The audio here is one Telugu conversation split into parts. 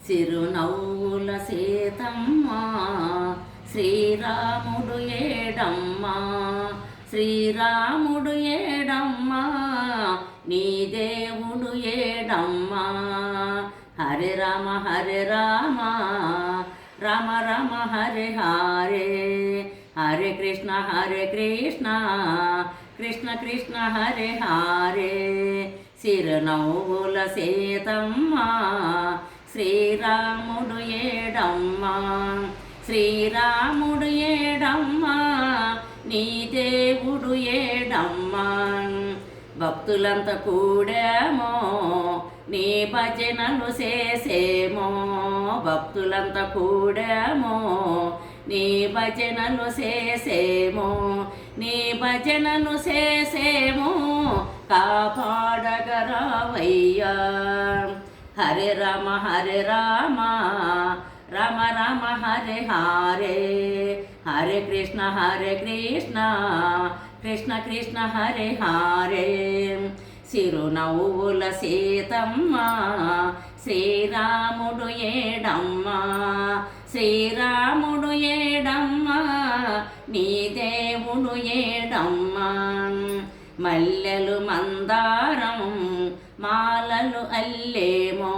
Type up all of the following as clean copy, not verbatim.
చిరునవ్వుల సీతమ్మ శ్రీరాముడు ఏడమ్మా, శ్రీరాముడు ఏడమ్మా, నీ దేవుడు ఏడమ్మా. హరే రామ హరే రామ, రామ రామ హరే హరే, హరే కృష్ణ కృష్ణ కృష్ణ హరే హరే. చిరునవ్వుల సీతమ్మ శ్రీరాముడు ఏడమ్మా, శ్రీరాముడు ఏడమ్మా, నీ దేవుడు ఏడమ్మా. భక్తులంతా కూడామో నీ భజనలు చేసేమో, భక్తులంతా కూడామో నీ భజనలు చేసేమో, నీ భజనలు చేసేమో, కాపాడగరావయ్యా. హరే రామ రామ రామ హరే హరే, హరే కృష్ణ కృష్ణ కృష్ణ హరే హరే. చిరునవ్వుల సీతమ్మ శ్రీరాముడు ఏడమ్మా, శ్రీరాముడు ఏడమ్మా, నీ దేవుడు ఏడమ్మా. మల్లెలు మందారం మాలలు అల్లేమో,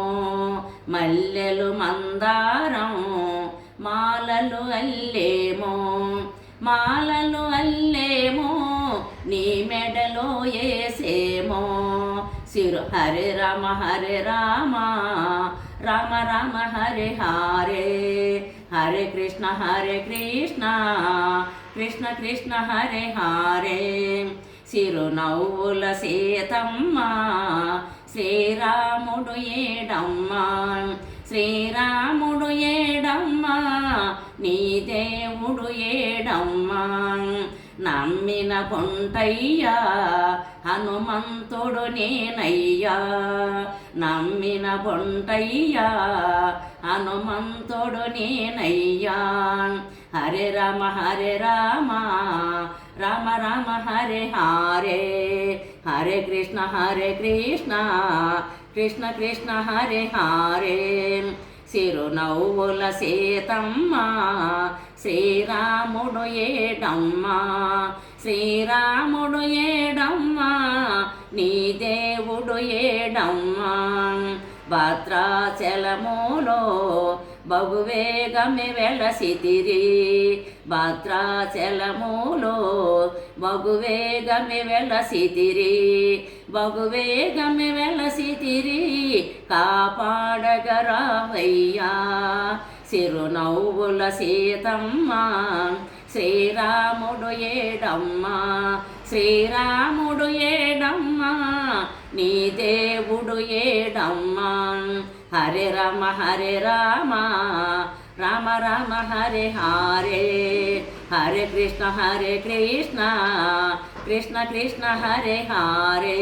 మల్లెలు మందారం మాలలు అల్లేమో, మాలలు అల్లేమో, నీ మెడలో వేసేమో. హరే రామ రామ రామ హరే హరే, హరే కృష్ణ కృష్ణ కృష్ణ హరే హరే. చిరునవ్వుల సీతమ్మ శ్రీరాముడు ఏడమ్మా, శ్రీరాముడు ఏడమ్మా, నీ దేవుడు ఏడమ్మా. నమ్మిన కొంటయ్యా హనుమంతుడు నేనయ్యా, నమ్మిన కొంటయ్యా హనుమంతుడు నేనయ్యా. హరే రామ రామ రామ హరే హరే, హరే కృష్ణ కృష్ణ కృష్ణ హరే హరే. చిరునవ్వుల సీతమ్మ శ్రీరాముడు ఏడమ్మా, శ్రీరాముడు ఏడమ్మా, నీ దేవుడు ఏడమ్మా. భద్రాచలములో బహువేగమే వెలసితిరి, భద్రాచలములో బహువేగమే వెలసితిరి, బహువేగమే వెలసితిరి, కాపాడగరావయ్యా. చిరునవ్వుల సీతమ్మ శ్రీరాముడు ఏడమ్మా, శ్రీరాముడు ఏడమ్మా, నీ దేవుడు ఏడమ్మా. హరే రామ రామ రామ హరే హరే, హరే కృష్ణ కృష్ణ కృష్ణ హరే హరే.